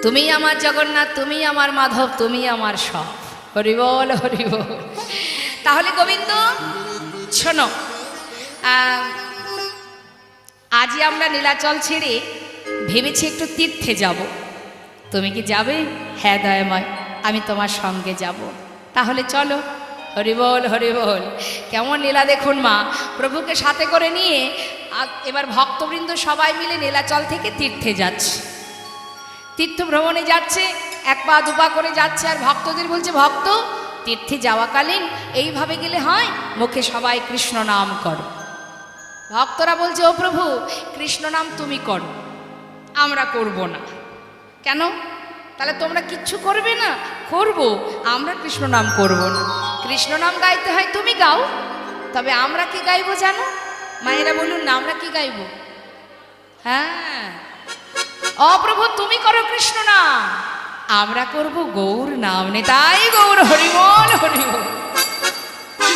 তুমি আমার জগন্নাথ, তুমি আমার মাধব, তুমি আমার সব। হরি বল, হরি বল। তাহলে গোবিন্দ শোনো, আজই আমরা নীলাচল ছেড়ে ভেবেছি একটু তীর্থে যাব। তুমি কি যাবে? হ্যাঁ দয়াময়, আমি তোমার সঙ্গে যাব। তাহলে চলো। হরি বল, হরি বল। কেমন লীলা দেখুন মা, প্রভুকে সাথে করে নিয়ে এবার ভক্তবৃন্দ সবাই মিলে নীলাচল থেকে তীর্থে যাচ্ছে, তীর্থ ভ্রমণে যাচ্ছে, এক পা দুপা করে যাচ্ছে। আর ভক্তদের বলছে, ভক্ত তীর্থে যাওয়াকালীন এইভাবে গেলে হয়, মুখে সবাই কৃষ্ণ নাম করো। ভক্তরা বলছে, ও প্রভু কৃষ্ণ নাম তুমি করো, আমরা করব না। কেন? তাহলে তোমরা কিচ্ছু করবে না? করব, আমরা কৃষ্ণ নাম করব না। কৃষ্ণ নাম গাইতে হয় তুমি গাও, তবে আমরা কি গাইবো জানো? মায়েরা বলুন না, আমরা কি গাইব? হ্যাঁ, ও প্রভু তুমি করো কৃষ্ণ নাম, আমরা করব গৌর নাম। নেতাই গৌর, হরি বল, হরি বল।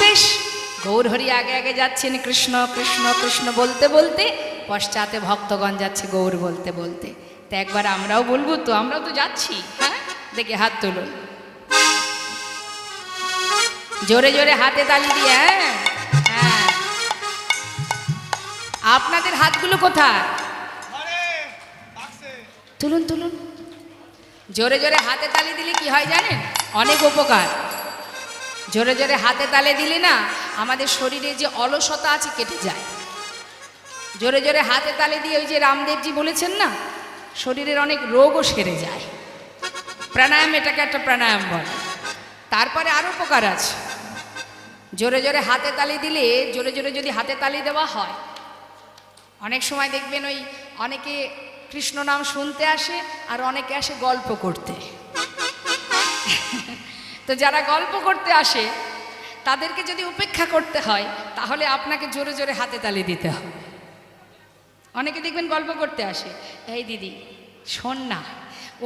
বেশ, গৌর হরি আগে আগে যাচ্ছেন কৃষ্ণ কৃষ্ণ কৃষ্ণ বলতে বলতে, পশ্চাতে ভক্তগণ যাচ্ছে গৌর বলতে বলতে। তা একবার আমরাও বলবো তো, আমরাও তো যাচ্ছি। হ্যাঁ, দেখে হাত তুলুন, জোরে জোরে হাতে তালি দিয়ে। হ্যাঁ হ্যাঁ, আপনাদের হাতগুলো কোথায়? তুলুন তুলুন, জোরে জোরে হাতে তালি দিলে কি হয় জানেন? অনেক উপকার। জোরে জোরে হাতে তালি দিলে না, আমাদের শরীরে যে অলসতা আছে কেটে যায়। জোরে জোরে হাতে তালি দিয়ে, ওই যে রামদেবজি বলেছেন না, শরীরের অনেক রোগও সেরে যায়। প্রাণায়াম, এটাকে একটা প্রাণায়াম বলে। তারপরে আরও উপকার আছে। জোরে জোরে হাতে তালি দিলে, জোরে জোরে যদি হাতে তালি দেওয়া হয়, অনেক সময় দেখবেন ওই অনেকে কৃষ্ণ নাম শুনতে আসে, আর অনেকে আসে গল্প করতে। তো যারা গল্প করতে আসে তাদেরকে যদি উপেক্ষা করতে হয়, তাহলে আপনাকে জোরে জোরে হাতে তালি দিতে হবে। অনেকে দেখবেন গল্প করতে আসে, এই দিদি শোন না,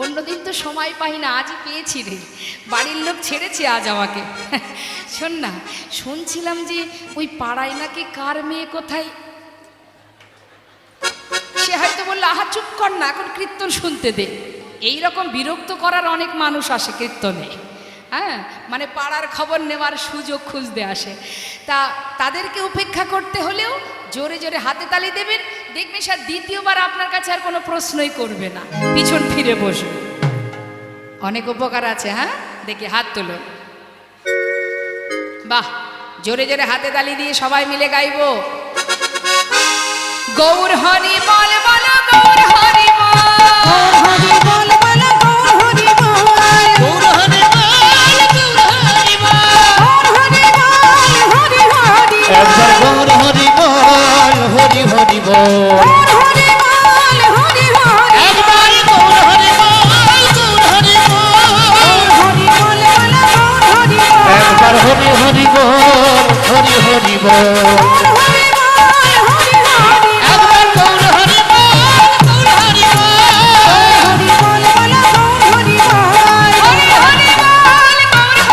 অন্যদিন তো সময় পাই না, আজই পেয়েছি রে, বাড়ির লোক ছেড়েছে আজ আমাকে। শোন না, শুনছিলাম যে ওই পাড়ায় নাকি কার মেয়ে কোথায়। সে হয়তো বললো, আহা চুপ কর না, এখন কীর্তন শুনতে দে। এইরকম বিরক্ত করার অনেক মানুষ আসে কীর্তনে। হ্যাঁ, মানে পাড়ার খবর নেওয়ার সুযোগ খুঁজতে আসে। তা তাদেরকে উপেক্ষা করতে হলেও জোরে জোরে হাতে তালি দেবেন, দেখবেন স্যার দ্বিতীয়বার আপনার কাছে আর কোনো প্রশ্নই করবে না, পিছন ফিরে বসবে। অনেক উপকার আছে। হ্যাঁ, দেখি হাত তুলুন। বাহ, জোরে জোরে হাতে তালি দিয়ে সবাই মিলে গাইবো, গৌর হরি বল বলো, গৌর হরি বল, হরি বল বলো, গৌর হরি বল, গৌর হরি বল, গৌর হরি বল, হরি বল, হরি হরি, একবার গৌর হরি বল, হরি হরি বল, হরি বল, হরি হরি, একবার গৌর হরি বল, গৌর হরি বল, হরি বল বলো, গৌর হরি বল, একবার হরি হরি বল, হরি হরি বল, হরি বল, হরি হরি, একবার গৌর হরি বল, গৌর হরি বল, হরি বল বলো, গৌর হরি বল, হরি হরি বল, গৌর হরি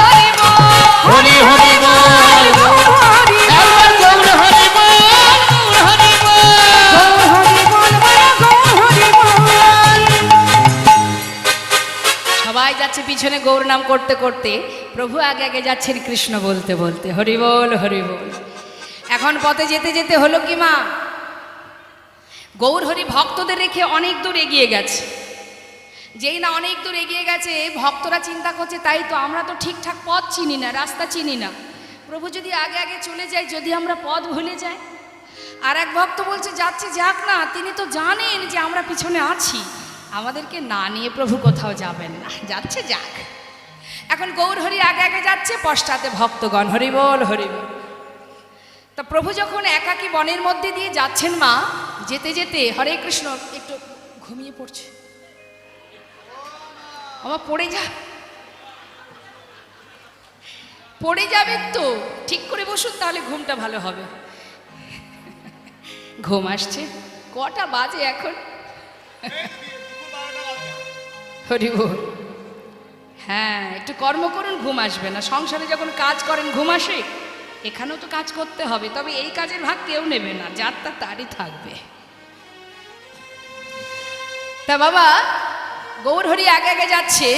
বল, হরি হরি বল, গৌর হরি, একবার গৌর হরি বল, গৌর হরি বল, হরি বল বলো, গৌর হরি বল। সবাই যাচ্ছে পিছনে গৌর নাম করতে করতে, প্রভু আগে আগে যাচ্ছেন কৃষ্ণ বলতে বলতে। হরি বল, হরি বল। এখন পথে যেতে যেতে হলো কি মা, গৌর হরি ভক্তদের রেখে অনেক দূর এগিয়ে গেছে। যেই না অনেক দূর এগিয়ে গেছে, ভক্তরা চিন্তা করছে, তাই তো আমরা তো ঠিকঠাক পথ চিনি না, রাস্তা চিনি না, প্রভু যদি আগে আগে চলে যায়, যদি আমরা পথ ভুলে যাই। আর এক ভক্ত বলছে, যাচ্ছে যাক না, তিনি তো জানেন যে আমরা পিছনে আছি, আমাদেরকে না নিয়ে প্রভু কোথাও যাবেন না, যাচ্ছে যাক। এখন গৌর হরি আগে আগে যাচ্ছে, পশ্চাতে ভক্তগণ। হরি বল, হরি বল। তা প্রভু যখন একাকী বনের মধ্যে দিয়ে যাচ্ছেন মা, যেতে যেতে হরে কৃষ্ণ, একটু ঘুমিয়ে পড়ছে, আমার পড়ে যাবে তো, ঠিক করে বসুন, তাহলে ঘুমটা ভালো হবে। ঘুম আসছে, কটা বাজে এখন? হরি বল। হ্যাঁ, একটু কর্ম করুন, ঘুম আসবে না। সংসারে যখন কাজ করেন ঘুম আসে, এখানেও তো কাজ করতে হবে, তবে এই কাজের ভাগ কেউ নেবে না, যার তারই থাকবে। তা বাবা গৌরহরি আগে আগে যাচ্ছে।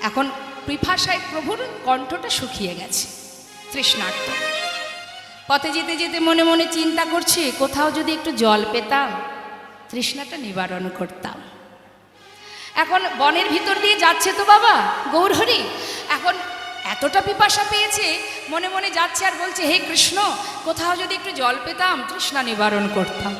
এখন পিপাসায় প্রভুর কণ্ঠটা শুকিয়ে গেছে, তৃষ্ণার্ত। পথে যেতে যেতে মনে মনে চিন্তা করছে, কোথাও যদি একটু জল পেতাম, তৃষ্ণাটা নিবারণ করতাম। এখন বনের ভিতর দিয়ে যাচ্ছে তো বাবা গৌরহরি, এখন এতটা পিপাসা পেয়েছে, মনে মনে যাচ্ছে আর বলছে, হে কৃষ্ণ, কোথাও যদি একটু জল পেতাম, তৃষ্ণা নিবারণ করতাম।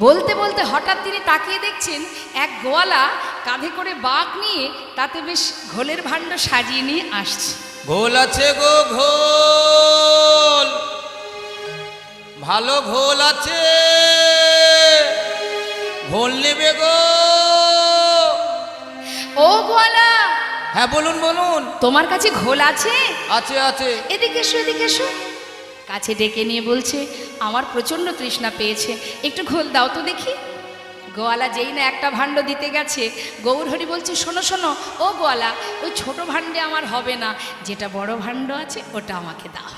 বলতে বলতে হঠাৎ তিনি তাকিয়ে দেখছেন এক গোয়ালা কাঁধে করে বাঘ নিয়ে তাতে বেশ ঘোলের ভাণ্ড সাজিয়ে নিয়ে আসছে। ঘোল আছে গো ঘোল, ভালো ঘোল আছে, ঘোল নেবে গো। ও গোয়ালা, হ্যাঁ বলুন বলুন। তোমার কাছে ঘোল আছে? আছে আছে। এদিকে এসো, এদিকে এসো। কাছে ডেকে নিয়ে বলছে, আমার প্রচণ্ড তৃষ্ণা পেয়েছে, একটু ঘোল দাও তো দেখি। গোয়ালা যেই না একটা ভাণ্ড দিতে গেছে, গৌরহরি বলছে, শোনো শোনো ও গোয়ালা, ওই ছোট ভাণ্ডে আমার হবে না, যেটা বড় ভাণ্ড আছে ওটা আমাকে দাও,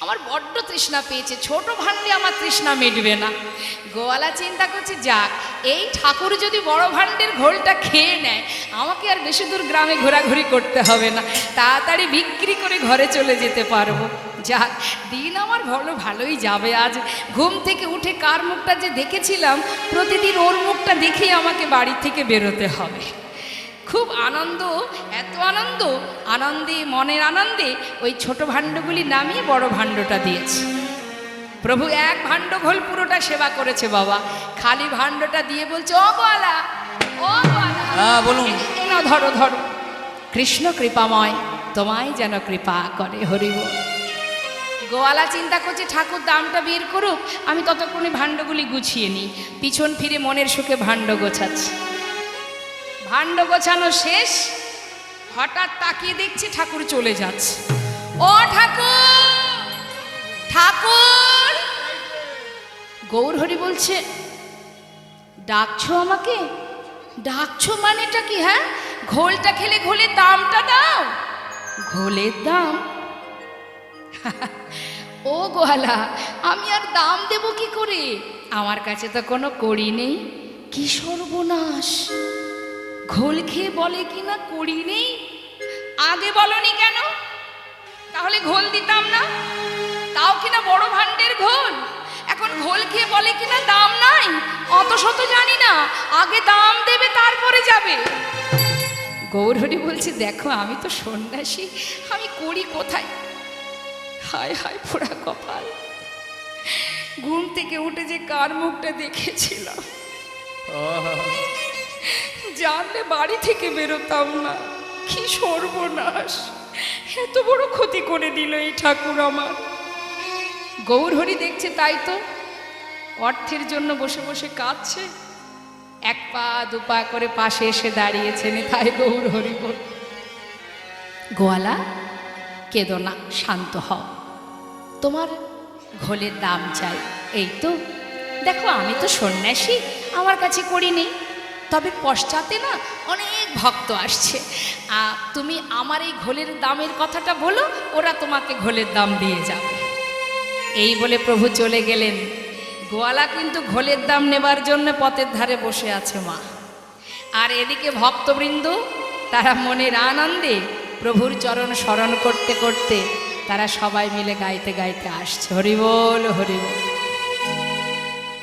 আমার বড্ড তৃষ্ণা পেয়েছে, ছোট ভাণ্ডে আমার তৃষ্ণা মিটবে না। গোয়ালা চিন্তা করছে, যাক, এই ঠাকুর যদি বড় ভাণ্ডের ঘোলটা খেয়ে নেয়, আমাকে আর বেশি দূর গ্রামে ঘোরাঘুরি করতে হবে না, তাড়াতাড়ি বিক্রি করে ঘরে চলে যেতে পারবো। যাক, দিন আমার ভালোই যাবে। আজ ঘুম থেকে উঠে কার মুখটা যে দেখেছিলাম, প্রতিদিন ওর মুখটা দেখেই আমাকে বাড়ি থেকে বেরোতে হবে। খুব আনন্দ, এত আনন্দ, আনন্দে মনের আনন্দে ওই ছোট ভাণ্ডগুলি নামিয়ে বড় ভাণ্ডটা দিয়েছে। প্রভু এক ভাণ্ড ঘোল পুরোটা সেবা করেছে বাবা, খালি ভাণ্ডটা দিয়ে বলছে, ও গোয়ালা, ও গোয়ালা, হ্যাঁ বলুন। এ নাও, ধরো ধরো, কৃষ্ণ কৃপাময়, তোমায় যেন কৃপা করে, হরি বল। গোয়ালা চিন্তা করছে, ঠাকুর দামটা বের করুক, আমি ততক্ষণে ভাণ্ডগুলি গুছিয়ে নিই। পিছন ফিরে মনের সুখে ভাণ্ড গোছাচ্ছে। ভাণ্ড গোছানো শেষ, হঠাৎ তাকিয়ে দেখছে ঠাকুর চলে যাচ্ছে। ও ঠাকুর, ঠাকুর। গৌরহরি বলছে, ডাকছো আমাকে? ডাকছো মানেটা কি? হ্যাঁ, ঘোলটা খেলে ঘোলের দামটা দাও। ঘোলের দাম? ও গোয়ালা, আমি আর দাম দেব কি করে? আমার কাছে তো কোনো কড়ি নেই। কি সর্বনাশ, ঘোল খেয়ে বলে কি না কড়ি নেই? আগে বলনি কেন? তাহলে ঘোল দিতাম না, তাও কিনা বড় ভাণ্ডের ঘোল। এখন ঘোল খেয়ে বলে কিনা দাম নাই। অত শত জানি না, আগে দাম দেবে তারপরে যাবে। গৌরহরি বলছে, দেখো আমি তো সন্ন্যাসী, আমি করি কোথায়? হায় হায় পোড়া কপাল, ঘুম থেকে উঠে যে কার মুখটা দেখেছিলাম, জানলে বাড়ি থেকে বেরোতাম না। কি সর্বনাশ, এত বড় ক্ষতি করে দিল এই ঠাকুর আমার। গৌরহরি দেখছে তাই তো, অর্থের জন্য বসে বসে কাঁদছে। এক পা দুপা করে পাশে এসে দাঁড়িয়েছেন, তাই গৌরহরি বল, গোয়ালা কেঁদো না, শান্ত হও, তোমার ঘোলের দাম চাই। এই তো দেখো, আমি তো সন্ন্যাসী, আমার কাছে করি নেই, তবে পশ্চাতে না অনেক ভক্ত আসছে, তুমি আমার এই ঘোলের দামের কথাটা বলো, ওরা তোমাকে ঘোলের দাম দিয়ে যাবে। এই বলে প্রভু চলে গেলেন। গোয়ালা কিন্তু ঘোলের দাম নেবার জন্য পথের ধারে বসে আছে মা। আর এদিকে ভক্তবৃন্দ তারা মনের আনন্দে প্রভুর চরণ স্মরণ করতে করতে তারা সবাই মিলে গাইতে গাইতে আসছে, হরিবোল হরিবোল।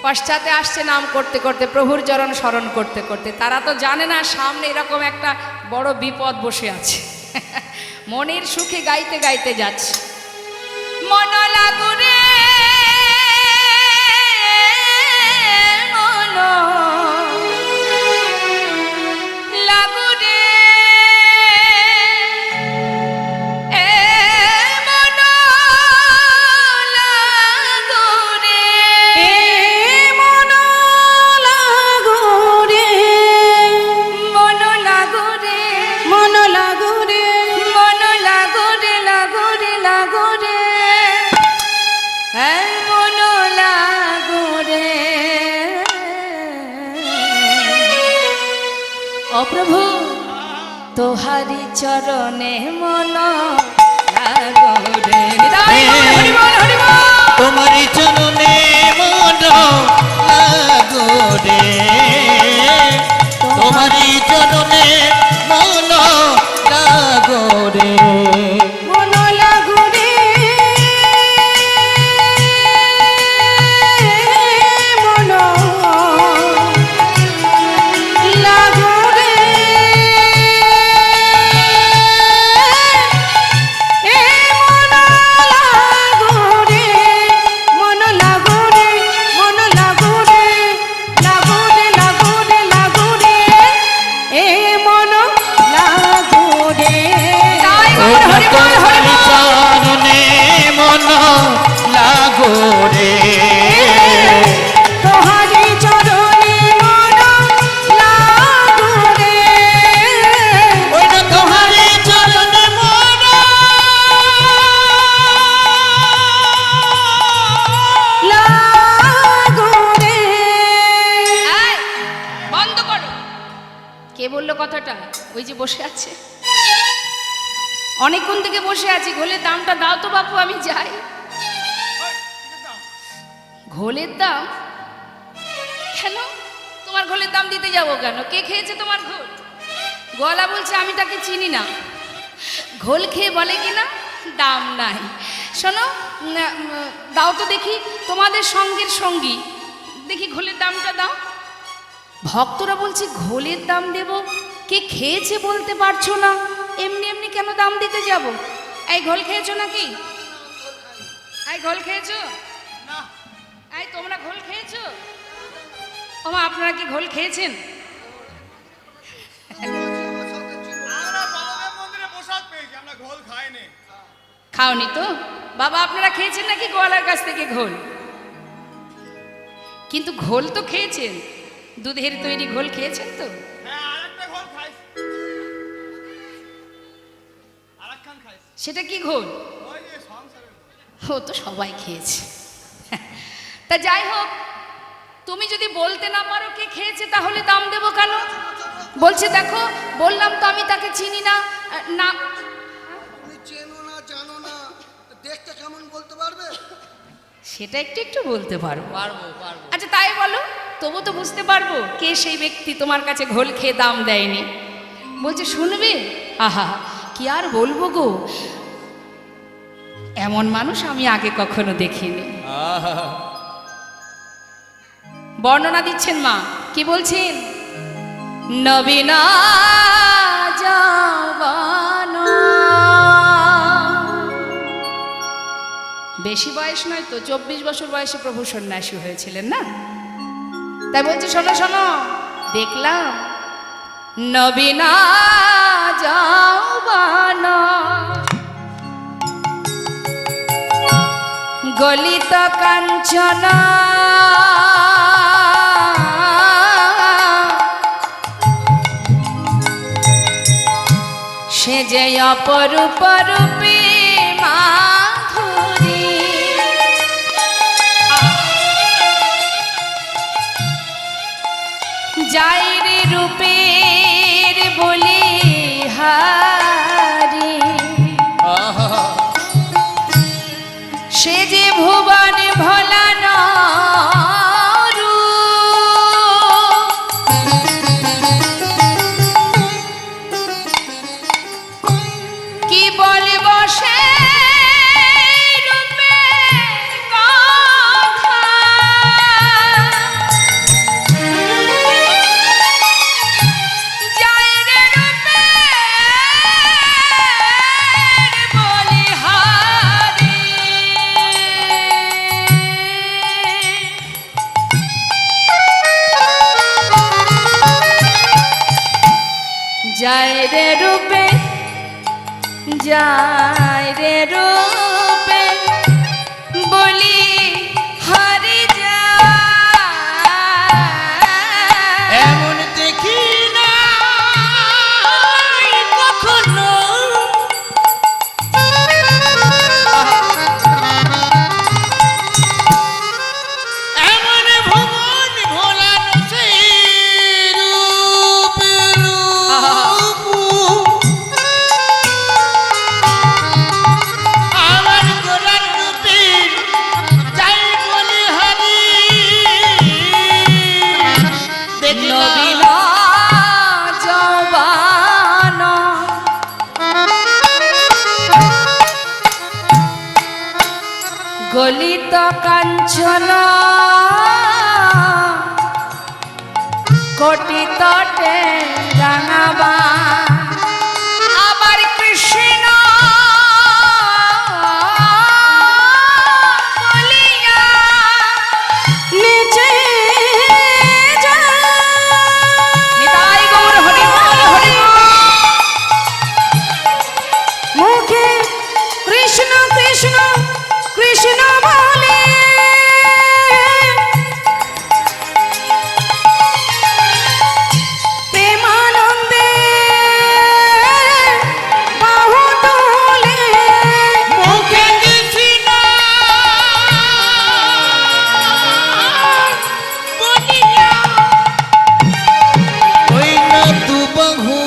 পশ্চাতে আসছে নাম করতে করতে, প্রভুর চরণ স্মরণ করতে করতে। তারা তো জানে না সামনে এরকম একটা বড় বিপদ বসে আছে। মনের সুখে গাইতে গাইতে যাচ্ছে। মন লাগুরে মন লাগুরে এ মন লাগুরে এ মন লাগুরে, মন লাগুরে মন লাগুরে, মন লাগুরে লাগুরে লাগুরে হ্যাঁ মন লাগুরে। ও প্রভু, তোহারি চরণে মন লাগুরে। হরি বল হরি বল। তোমারি চরণে মন লাগো রে, তোমারই চরণে মন লাগরে মন লাগু রে মন লাগু রে এ মন লাগু রে মন লাগু রে মন লাগু রে লাগু রে লাগু রে লাগু রে এ মন লাগু রে তাই গো, হরি বল, হরি বল। চরণে মন লাগরে তোহারি চরণে মন লাগু রে ওই না তোমারই চরণে মন লাগু রে এই, বন্ধ করো। কে বললো কথাটা? ওই যে বসে আছে, অনেকক্ষণ থেকে বসে আছি। ঘোলের দামটা দাও তো বাপু, আমি যাই। ঘোলের দাম কেন? তোমার ঘোলের দাম দিতে যাবো কেন? কে খেয়েছে তোমার ঘোল? গলা বলছে আমি তাকে চিনি না। ঘোল খেয়ে বলে কি না দাম নাই। শোনো, দাও তো দেখি, তোমাদের সঙ্গের সঙ্গী, দেখি ঘোলের দামটা দাও। ভক্তরা বলছে ঘোলের দাম দেব, কে খেয়েছে বলতে পারছো না, এমনি এমনি কেন দাম দিতে যাব? এই ঘোল খেয়েছো নাকি? এই ঘোল খেয়েছো? এই তোমরা ঘোল খেয়েছো? ওমা, আপনারা কি ঘোল খেয়েছেন? আমরা বাবাদের মন্দিরে প্রসাদ পেয়েছি, আমরা ঘোল খাইনি। খাওনি তো? বাবা আপনারা খেয়েছেন নাকি গোয়ালার কাছ থেকে ঘোল? কিন্তু ঘোল তো খেয়েছেন, দুধের তৈরি ঘোল খেয়েছেন তো? হ্যাঁ, আরেকটা ঘোল খাইছি। আরেকখান খাইছি। সেটা কি ঘোল? ওই যে সংসারের ঘোল। ও তো সবাই খেয়েছে। তা যাই হোক, তুমি যদি বলতে না পারো কে খেয়েছে তাহলে দাম দেবো কেন? বলছে দেখো, বললাম তো আমি তাকে চিনি না। না, তুমি চেনো না জানো না, তো দেখতে কেমন বলতে পারবে? সেটা একটু একটু বলতে পারবো। পারবো পারবো আচ্ছা তাই বলো, তবু তো বুঝতে পারবো কে সেই ব্যক্তি তোমার কাছে ঘোল খেয়ে দাম দেয়নি। বলছে শুনবে, আহা কি আর বলবো গো, এমন মানুষ আমি আগে কখনো দেখিনি। আহা বর্ণনা দিচ্ছেন মা, কি বলছেন? নবীনা জাবানা, বেশি বয়স নয় তো, 24 বছর বয়সে প্রভু সন্ন্যাসী হয়েছিলেন না? তাই বলছে শোনো শোনো, দেখলাম নবীনা জাবানা গলিত কাঞ্চনা সে যে অপরূপ রূপী মাধুরী। যাইরে রূপের বলি হারি, আহা সে যে ভুবন ভোলানো কি বলব সে রূপের কথা, যাইরে রূপের বলিহারি। যায় রে রূপে, যায় রে রূপে বলি হারি যায়। এমন দেখি না কখনো এমন ভুবন ভোলানো সেই রূপ রূপ আমার ললিত কাঞ্চন কোটি তটে রাঙাবা আবার কৃষ্ণ বলিয়া নিচে যায়। নিতাই গৌর হরি বল হরি বল। মুখে কৃষ্ণ কৃষ্ণ কৃষ্ণ বলে প্রেমানন্দে বাহু তোলে। মুখে কৃষ্ণ বলিয়া ওই না তু বাহু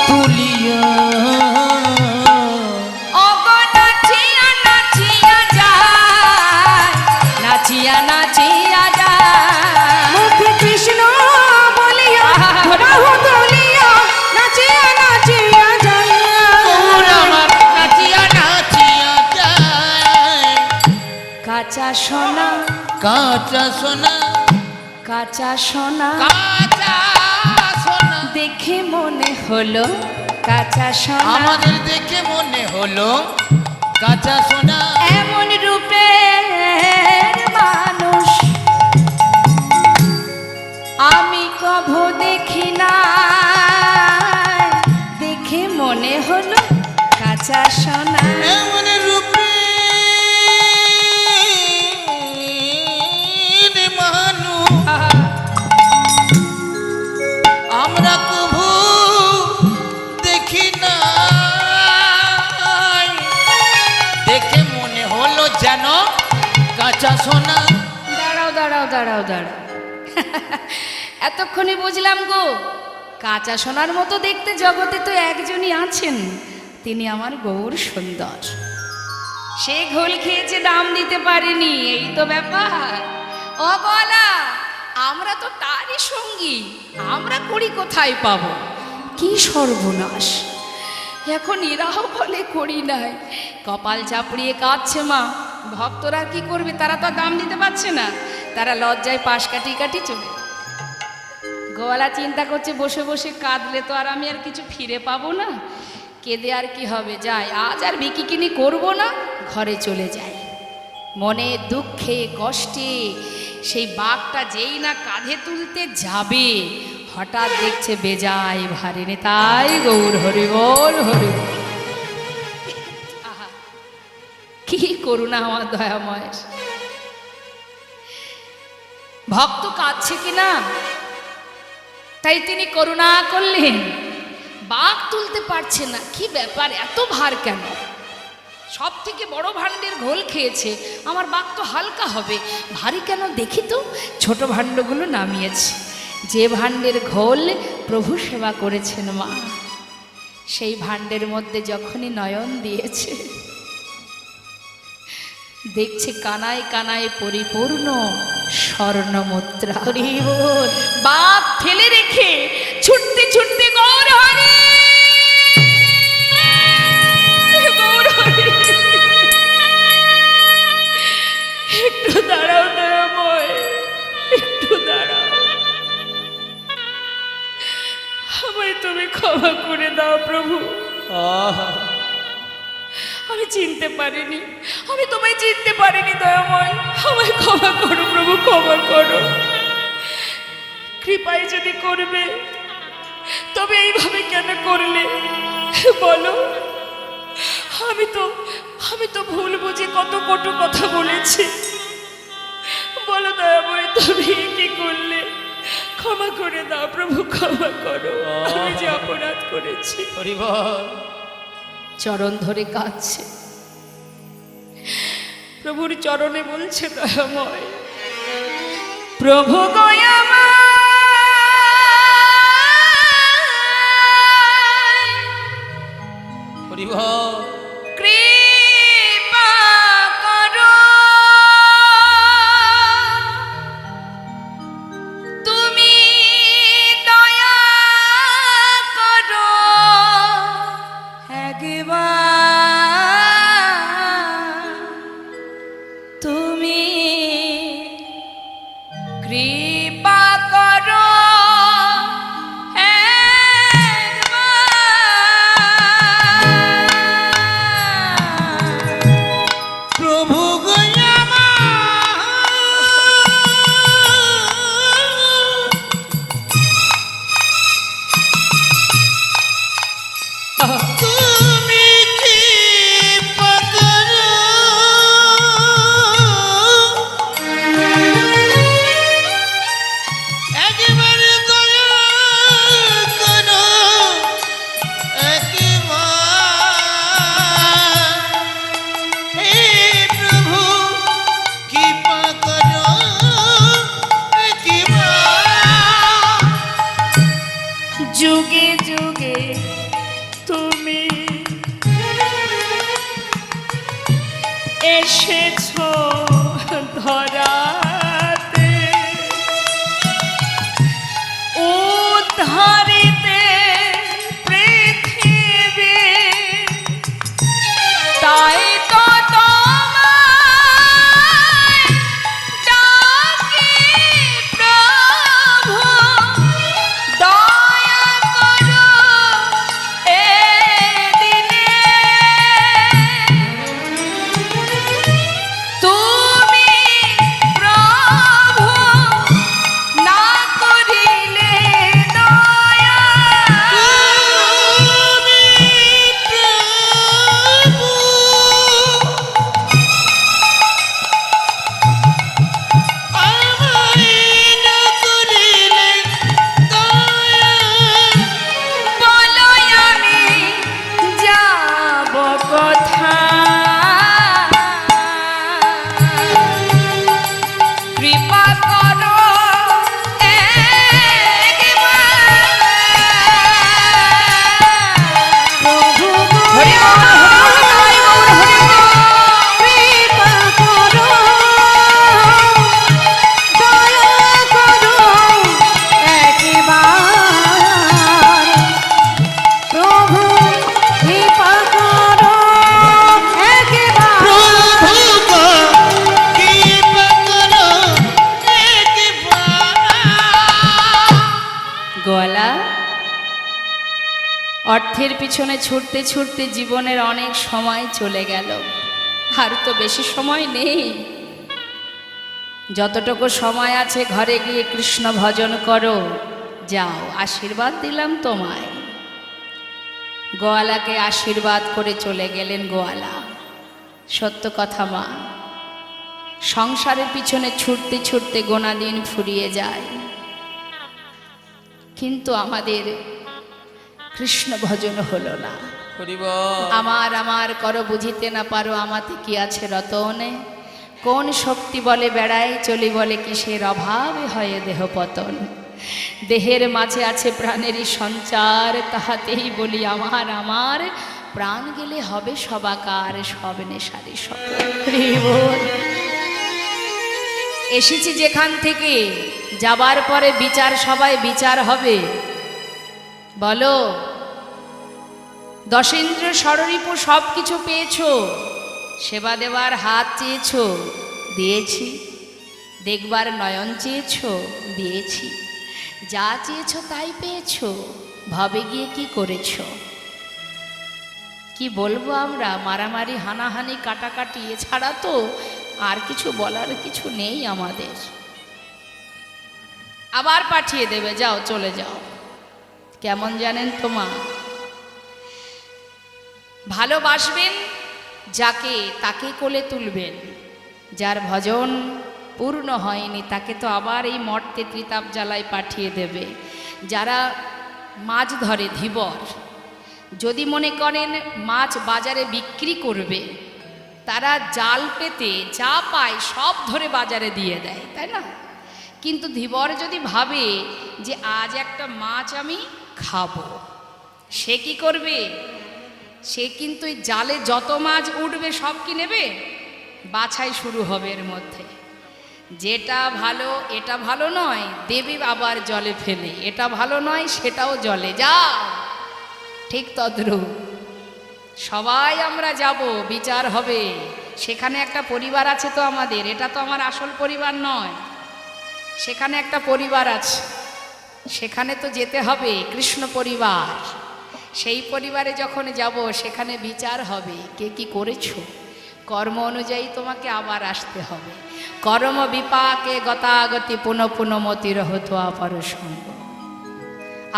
তুলিয়া ওগো নাচিয়া নাচিয়া যায়, নাচিয়া নাচিয়া যায়। মুখে কৃষ্ণ বলিয়া বাহু তুলিয়া নাচিয়া নাচিয়া যায়। গৌর আমার নাচিয়া নাচিয়া যায়। কাঁচা সোনা কাঁচা সোনা কাঁচা সোনা কাঁচা সোনা দেখে মনে হলো কাঁচা সোনা। আমাদের দেখে মনে হলো কাঁচা সোনা। এমন রূপের মানুষ আমি কভু দেখি না, দেখে মনে হলো কাঁচা সোনা। এমন রূপে মানুষ আমরা কভু দেখি না, দেখে মনে হলো যেন কাঁচা সোনা। দাঁড়াও দাঁড়াও দাঁড়াও দাঁড়াও, এতক্ষণে বুঝলাম গো কাঁচা সোনার মতো দেখতে জগতে তো একজনই আছেন, তিনি আমার গৌর সুন্দর। সে ঘোল খেয়েছে দাম দিতে পারেনি, এই তো ব্যাপার। ও বলা, আমরা তো তারই সঙ্গী, আমরা করি কোথায় পাবো? কি সর্বনাশ! এখন এরাও বলে করি নাই, কপাল চাপড়িয়ে কাঁদছে মা। ভক্তরা কি করবে, তারা তো আর দাম দিতে পারছে না, তারা লজ্জায় পাশ কাটিয়ে কাটিয়ে চলে। গোয়ালা চিন্তা করছে বসে বসে কাঁদলে তো আর আমি আর কিছু ফিরে পাবো না, কেঁদে আর কি হবে, যাই আজ আর বিকিকিনি করবো না, ঘরে চলে যাই। মনে দুঃখে কষ্টে সেই বাঘটা যেই না কাঁধে তুলতে যাবে, হঠাৎ দেখছে বেজায় ভারী। নেতাই গৌর হরি বল হরি বল। আহা, কি করুণা আমার দয়াময়! ভক্ত কাঁদছে কিনা, তাই তিনি করুণা করলেন। বাঘ তুলতে পারছে না, কি ব্যাপার, এত ভার কেন? সব থেকে বড় ভাণ্ডের ঘোল খেয়েছে, আমার বাঘ তো হালকা হবে, ভারী কেন দেখি তো। ছোট ভাণ্ডগুলো নামিয়েছে, যে ভাণ্ডের ঘোল প্রভু সেবা করেছেন মা, সেই ভাণ্ডের মধ্যে যখনই নয়ন দিয়েছে, দেখছে কানায় কানায় পরিপূর্ণ স্বর্ণ মুদ্রা। বাঘ ফেলে রেখে ছুটতে ছুটতে গৌর হরি গৌর হরি। একটু দাঁড়াও দয়াময়, একটু দাঁড়াও, আমায় তুমি ক্ষমা করে দাও প্রভু। আমি চিনতে পারিনি, আমি তোমায় চিনতে পারিনি দয়াময়, আমায় ক্ষমা করো প্রভু, ক্ষমা করো। কৃপায় যদি করবে, তবে এইভাবে কেন করলে বলো? আমি তো ভুল বুঝে কত কটু কথা বলেছি, বলো দয়াময় তুমি কি করলে? ক্ষমা করে দাও প্রভু, ক্ষমা করো, আমি যে অপরাধ করেছি। চরণ ধরে কাঁদছে, প্রভুর চরণে বলছে দয়াময় প্রভু দয়াময়, কৃপা করো, তুমি দয়া করো একবার। কৃপা করো প্রভু গো আমার, তুমি কৃপা করো, একেবারে দয়া করো, একেবারে হে প্রভু কৃপা করো, একেবারে যুগে যুগে তুমি এসেছো ধরাতে উদ্ধারিতে পৃথিবী, তাই তো তোমায় ডাকি প্রভু, দয়া করো এ দিনে। তুমি প্রভু না করিলে দয়া, তুমি প্রভু আমায় না করিলে দয়া, বলো আমি যাব কোথায়? কৃপা করো প্রভু, হরি বল, হরি বল, হরি বল, কৃপা করো, দয়া করো একবার, প্রভু কৃপা করো একবার। প্রভু গো কৃপা করো, একবার। গলা অর্থের পিছনে ছুটতে ছুটতে জীবনের অনেক সময় চলে গেল, আর তো বেশি সময় নেই। যতটুকু সময় আছে ঘরে গিয়ে কৃষ্ণ ভজন করো, যাও, আশীর্বাদ দিলাম তোমায়। গোয়ালাকে আশীর্বাদ করে চলে গেলেন গোয়ালা। সত্য কথা মা, সংসারের পিছনে ছুটতে ছুটতে গোনা দিন ফুরিয়ে যায়, কিন্তু আমাদের কৃষ্ণ ভজন হলো না। আমার আমার করো বুঝিতে না পারো, আমাতে কি আছে রতনে, কোন শক্তি বলে বেড়ায় চলি, বলে কিসের অভাবে হয় দেহ পতন। দেহের মাঝে আছে প্রাণেরই সঞ্চার, তাহাতেই বলি আমার আমার, প্রাণ গেলে হবে সবাকার, সব নেশারি সকল। এসেছি যেখান থেকে, যাবার পরে বিচার সবাই বিচার হবে। বলো, দশেন্দ্র ষড়রিপু সব কিছু পেয়েছো, সেবা দেবার হাত চেয়েছো, দিয়েছি। দেখবার নয়ন চেয়েছো, দিয়েছি। যা চেয়েছো তাই পেয়েছো, ভবে গিয়ে কি করেছো? কি বলবো আমরা, মারামারি হানাহানি কাটাকাটি এছাড়া তো আর কিছু বলার কিছু নেই আমাদের। আবার পাঠিয়ে দেবে, যাও চলে যাও। কেমন জানেন তো মা, ভালোবাসবেন যাকে তাকে কোলে তুলবেন, যার ভজন পূর্ণ হয়নি তাকে তো আবার এই মর্তে ত্রিতাপ জ্বালায় পাঠিয়ে দেবে। যারা মাছ ধরে ধীবর, যদি মনে করেন মাছ বাজারে বিক্রি করবে, তারা জাল পেতে যা পায় সব ধরে বাজারে দিয়ে দেয়, তাই না? কিন্তু ধীবর যদি ভাবে যে আজ একটা মাছ আমি খাবো, সে কি করবে? সে কিন্তু এই জালে যত মাছ উঠবে সব কি নেবে, বাছাই শুরু হবে এর মধ্যে। যেটা ভালো এটা ভালো নয় দেবী আবার জলে ফেলে, এটা ভালো নয় সেটাও জলে, যা ঠিক তদ্রূপ সবাই আমরা যাব, বিচার হবে। সেখানে একটা পরিবার আছে তো আমাদের, এটা তো আমার আসল পরিবার নয়। সেখানে একটা পরিবার আছে, সেখানে তো যেতে হবে, কৃষ্ণ পরিবার। সেই পরিবারে যখন যাব সেখানে বিচার হবে কে কি করেছো, কর্ম অনুযায়ী তোমাকে আবার আসতে হবে। কর্ম বিপাকে গতাগতি পুনঃ পুনঃ মতির হতো অপর সঙ্গ।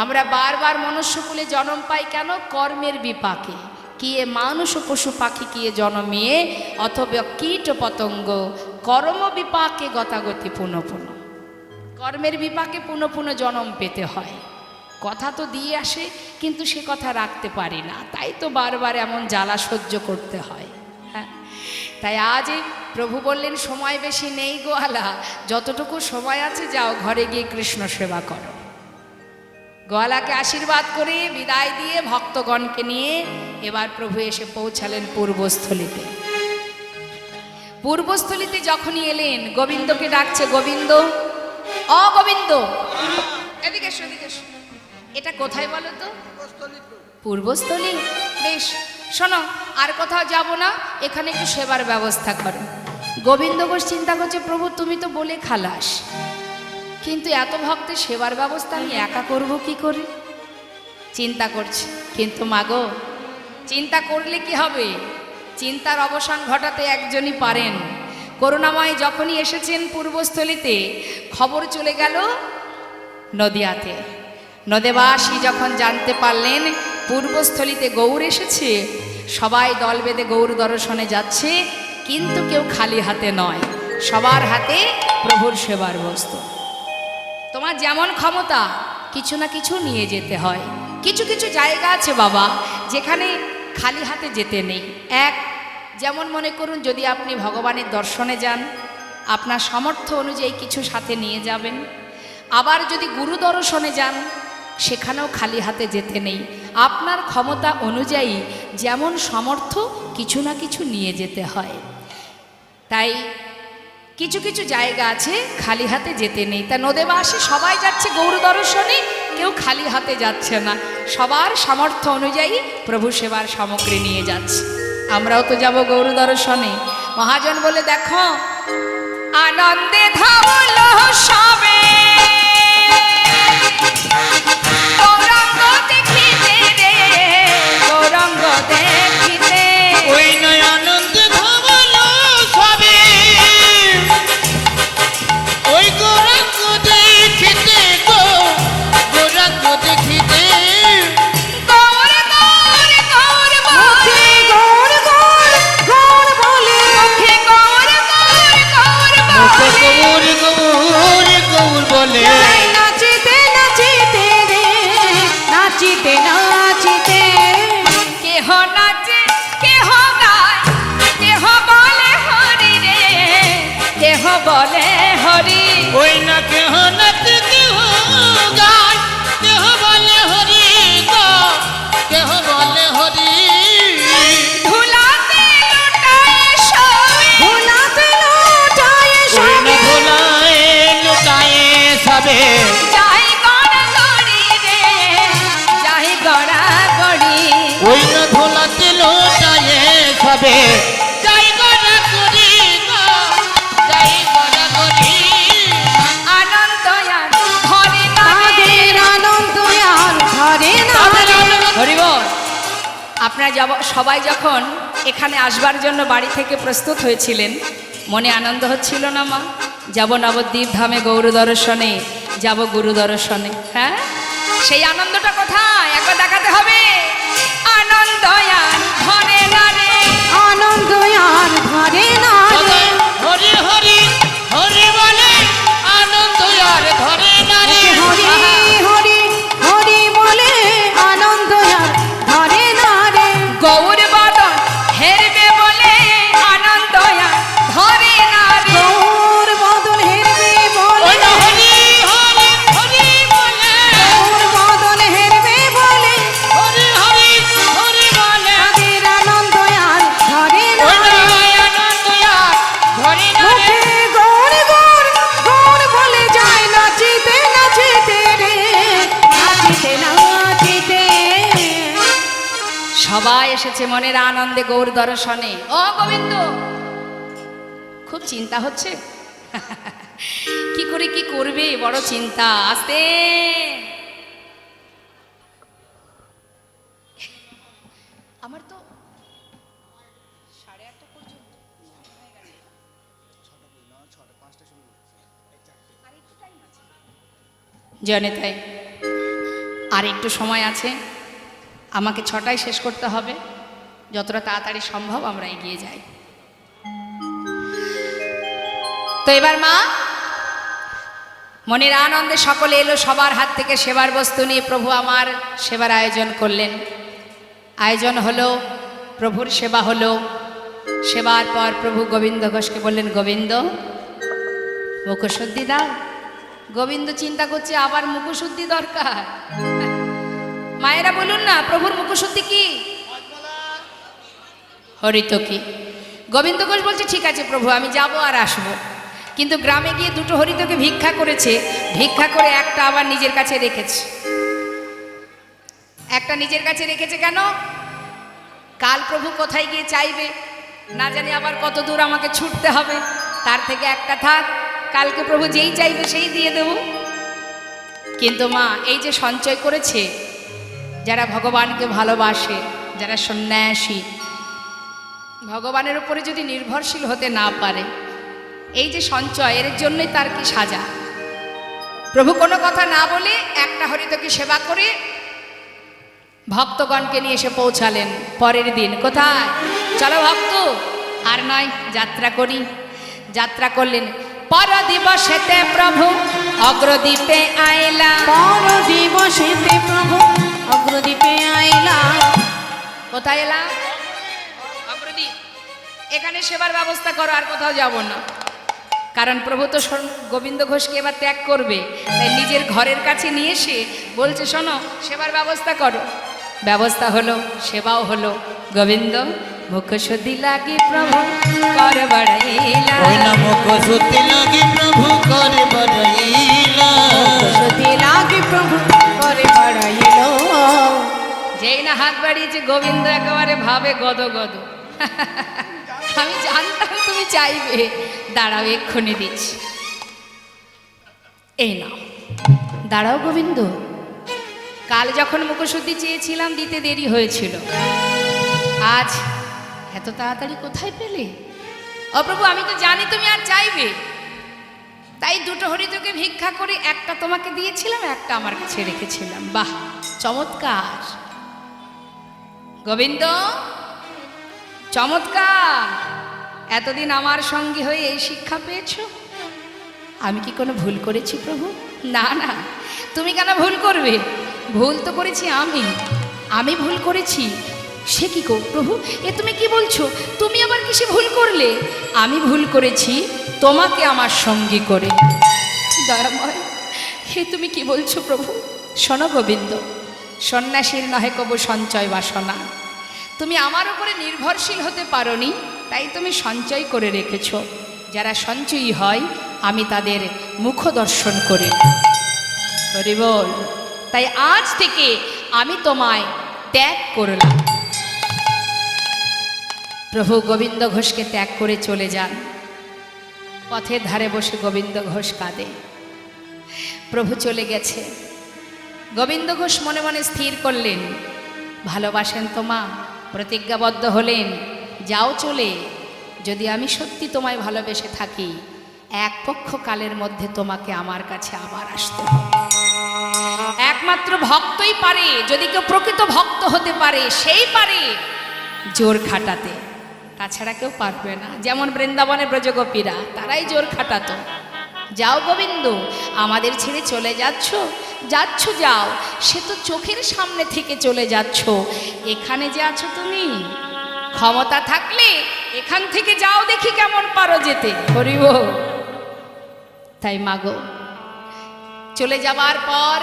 আমরা বারবার মনুষ্যকুলে জন্ম পাই কেন? কর্মের বিপাকে। কিয়ে মানুষ পশু পাখি কিয়ে জন্মিয়ে অথবা কীট পতঙ্গ কর্ম বিপাকে গতাগতি পুনঃ পুনঃ। কর্মের বিপাকে পুনঃ পুনঃ জন্ম পেতে হয়। কথা তো দিয়ে আসে কিন্তু সে কথা রাখতে পারি না, তাই তো বারবার এমন জ্বালা সহ্য করতে হয়। হ্যাঁ, তাই আজ প্রভু বললেন সময় বেশি নেই গোয়ালা, যতটুকু সময় আছে যাও ঘরে গিয়ে কৃষ্ণ সেবা করো। গোয়ালাকে আশীর্বাদ করে বিদায় দিয়ে ভক্তগণকে নিয়ে এবার প্রভু এসে পৌঁছালেন পূর্বস্থলীতে। পূর্বস্থলীতে যখনই এলেন গোবিন্দকে ডাকছে, গোবিন্দ, অ গোবিন্দ, এদিকে এসো, এদিকে এসো। এটা কোথায় বলো তো? পূর্বস্থলী। বেশ, শোনো, আর কোথাও যাব না, এখানে একটু সেবার ব্যবস্থা করো। গোবিন্দ ঘোষ চিন্তা করছে, প্রভু তুমি তো বলে খালাস, কিন্তু এত ভক্তের সেবার ব্যবস্থা আমি একা করব কি করে? চিন্তা করছি, কিন্তু মাগো চিন্তা করলে কি হবে? চিন্তার অবসান ঘটাতে একজনই পারেন। করুণাময় যখনই এসেছেন পূর্বস্থলীতে, খবর চলে গেল নদিয়াতে। নদেবাসী যখন জানতে পারলেন পূর্বস্থলীতে গৌর এসেছে, সবাই দল বেঁধে গৌর দর্শনে যাচ্ছে, কিন্তু কেউ খালি হাতে নয়, সবার হাতে প্রভুর সেবার বস্তু। তোমার যেমন ক্ষমতা কিছু না কিছু নিয়ে যেতে হয়। কিছু কিছু জায়গা আছে বাবা যেখানে খালি হাতে যেতে নেই। এক, যেমন মনে করুন যদি আপনি ভগবানের দর্শনে যান, আপনার সামর্থ্য অনুযায়ী কিছু সাথে নিয়ে যাবেন। আবার যদি গুরু দর্শনে যান, সেখানেও খালি হাতে যেতে নেই, আপনার ক্ষমতা অনুযায়ী যেমন সামর্থ্য কিছু না কিছু নিয়ে যেতে হয়। তাই কিছু কিছু জায়গা আছে খালি হাতে যেতে নেই। তা নদেবাসী সবাই যাচ্ছে গৌর দর্শনে, কেউ খালি হাতে যাচ্ছে না, সবার সামর্থ্য অনুযায়ী প্রভু সেবার সামগ্রী নিয়ে যাচ্ছে। আমরাও তো যাব গৌর দর্শনে। মহাজন বলে, দেখো আনন্দে ধাবল সবে গৌরাঙ্গ দেখিতে রে, গৌরাঙ্গ দেখিতে। ওই নয় আনন্দে ভাবলো সবে, ওই গৌরাঙ্গ দেখিতে গো, গৌরাঙ্গ দেখিতে। গৌর গৌর গৌর বলে, গৌর গৌর গৌর বলে, মুখে গৌর গৌর গৌর মুখে বলে, গৌর গৌর গৌর বলে। নাচিতে নাচিতে রে, নাচিতে নাচিতে। কেহ নাচে কেহ গায়, কেহ বলে হরি রে, কেহ বলে হরি। ওই না কেহ নাচে কেহ গায়, কেহ বলে হরি গো, কেহ বলে হরি। ধুলাতে লুটায় সবে, ভোলাতে লুটায়ে ওই না সবে, ভোলায় লুটায়ে সবে। যাই গড়া গড়ি রে, যাই গড়া গড়ি। ওই না ভোলাতে লুটায়ে সবে, যাই গড়া করি গো, যাই গড়া করি। আনন্দ আর হরি নামে। তাদের আনন্দ আর ধরে না। হরি বল। আপনারা সবাই যখন এখানে আসবার জন্য বাড়ি থেকে প্রস্তুত হয়েছিলেন, মনে আনন্দ হচ্ছিল না মা? যাব নবদ্বীপ ধামে গৌর দর্শনে, যাব গুরু দর্শনে। হ্যাঁ, সেই আনন্দটা কোথায় একবার দেখাতে হবে। আনন্দ আর ধরে না রে, আনন্দ আর ধরে না রে। হরি হরি হরি বলে আনন্দ আর ধরে না রে। হরি হরি হরি বলে আনন্দ আর ধরে না রে। গৌর বদন হেরবে বলে আনন্দ আর ধরে না রে। গৌর বদন হেরবে বলে, ওই না হরি হরি হরি বলে, গৌর বদন হেরবে বলে, হরি হরি হরি বলে। তাদের আনন্দ আর ধরে না ওই না রে। আনন্দ আর ধরে না রে। মুখে গৌর গৌর গৌর বলে যায় নাচিতে নাচিতে রে, নাচিতে নাচিতে। সবাই এসেছে মনের আনন্দে গৌর দর্শনে। ও গোবিন্দ, খুব চিন্তা হচ্ছে? কি করে কি করবে, বড় চিন্তা। আস্তে আমার তো 8:30 পর্যন্ত জানে, তাই আর একটু সময় আছে। আমাকে 6টায় শেষ করতে হবে, যতটা তাড়াতাড়ি সম্ভব আমরা এগিয়ে যাই। তো এবার মা মনের আনন্দে সকলে এলো, সবার হাত থেকে সেবার বস্তু নিয়ে প্রভু আমার সেবার আয়োজন করলেন। আয়োজন হলো, প্রভুর সেবা হলো। সেবার পর প্রভু গোবিন্দ ঘোষকে বললেন, গোবিন্দ মুখশুদ্ধি দাও। গোবিন্দ চিন্তা করছে আবার মুখশুদ্ধি দরকার। মায়েরা বলুন না, প্রভুর মুখশুদ্ধি কি? হরিতকি। গোবিন্দ ঘোষ বলছে, ঠিক আছে প্রভু, আমি যাব আর আসবো। কিন্তু গ্রামে গিয়ে 2টো হরিতকে ভিক্ষা করেছে, ভিক্ষা করে একটা আবার নিজের কাছে রেখেছে। একটা নিজের কাছে রেখেছে কেন? কাল প্রভু কোথায় গিয়ে চাইবে না জানি, আবার কত দূর আমাকে ছুটতে হবে, তার থেকে একটা থাক, কালকে প্রভু যেই চাইবে সেই দিয়ে দেব। কিন্তু মা এই যে সঞ্চয় করেছে, যারা ভগবানকে ভালোবাসে, যারা সন্ন্যাসী, ভগবানের উপরে যদি নির্ভরশীল হতে না পারে, এই যে সঞ্চয়, এর জন্যই তার কি সাজা। প্রভু কোনো কথা না বলে একটা হরিতকে সেবা করে ভক্তগণকে নিয়ে এসে পৌঁছালেন পরের দিন। কোথায়? চলো ভক্ত, আর নয়, যাত্রা করি। যাত্রা করলেন। পর দিবসেতে প্রভু অগ্রদ্বীপে আইলা। পর দিবসেতে প্রভু অগ্রদ্বীপে আইলা। কোথায় এলা? অগ্রদ্বীপ। এখানে সেবার ব্যবস্থা করো, আর কোথাও যাব না। কারণ প্রভু তো গোবিন্দ ঘোষকে এবার ত্যাগ করবে, তাই নিজের ঘরের কাছে নিয়ে এসে বলছে, শোনো সেবার ব্যবস্থা করো। ব্যবস্থা হলো, সেবাও হলো। গোবিন্দ মুখশুদ্ধি লাগি প্রভু কর বাড়াইলা। মুখশুদ্ধি লাগি প্রভু করে বাড়াইলা। মুখশুদ্ধি লাগি প্রভু করে বাড়াইল। যেই না হাত বাড়িয়েছে, গোবিন্দ একেবারে ভাবে গদ গদ। আমি জানতাম তুমি চাইবে, দাঁড়াও এক্ষুনি দিচ্ছি। এই নাও, দাঁড়াও গোবিন্দ। কাল যখন মুখশুদ্ধি চেয়েছিলাম দিতে দেরি হয়েছিল, আজ এত তাড়াতাড়ি কোথায় পেলে? ও প্রভু, আমি তো জানি তুমি আর চাইবে, তাই 2টো হরিতকে ভিক্ষা করে একটা তোমাকে দিয়েছিলাম, একটা আমার কাছে রেখেছিলাম। বাহ, চমৎকার গোবিন্দ, চমৎকার। এতদিন আমার সঙ্গী হয়ে এই শিক্ষা পেয়েছো। আমি কি কোনো ভুল করেছি প্রভু? না না, তুমি কেন ভুল করবে? ভুল তো করেছি আমি ভুল করেছি। সে কি গো প্রভু, এ তুমি কি বলছো? তুমি আবার কিসে ভুল করলে? আমি ভুল করেছি তোমাকে আমার সঙ্গী করে। দয়াময়, হে তুমি কি বলছো প্রভু? শোনো গোবিন্দ, সন্ন্যাসীর নহে কবু সঞ্চয় বাসনা। তুমি আমার উপরে নির্ভরশীল হতে পারোনি, তাই তুমি সঞ্চয় করে রেখেছ। যারা সঞ্চয়ী হয় আমি তাদের মুখ দর্শন করি। হরি বল। তাই আজ থেকে আমি তোমায় ত্যাগ করলাম। প্রভু গোবিন্দ ঘোষকে ত্যাগ করে চলে যান। পথের ধারে বসে গোবিন্দ ঘোষ কাঁদে। প্রভু চলে গেছে। গোবিন্দ ঘোষ মনে মনে স্থির করলেন, ভালোবাসেন তো মা, প্রতিজ্ঞাবদ্ধ হলেন, যাও চলে। যদি আমি সত্যি তোমায় ভালোবেসে থাকি, এক পক্ষ কালের মধ্যে তোমাকে আমার কাছে আবার আসতে হবে। একমাত্র ভক্তই পারে, যদি কেউ প্রকৃত ভক্ত হতে পারে, সেই পারে জোর খাটাতে, তাছাড়া কেউ পারবে না। যেমন বৃন্দাবনে ব্রজগোপীরা, তারাই জোর খাটাতো। যাও গোবিন্দ, আমাদের ছেড়ে চলে যাচ্ছ, যাও। সে তো চোখের সামনে থেকে চলে যাচ্ছ, এখানে যে আছো তুমি, ক্ষমতা থাকলে এখান থেকে যাও, দেখি কেমন পারো যেতে। হরিব। তাই মাগো, চলে যাবার পর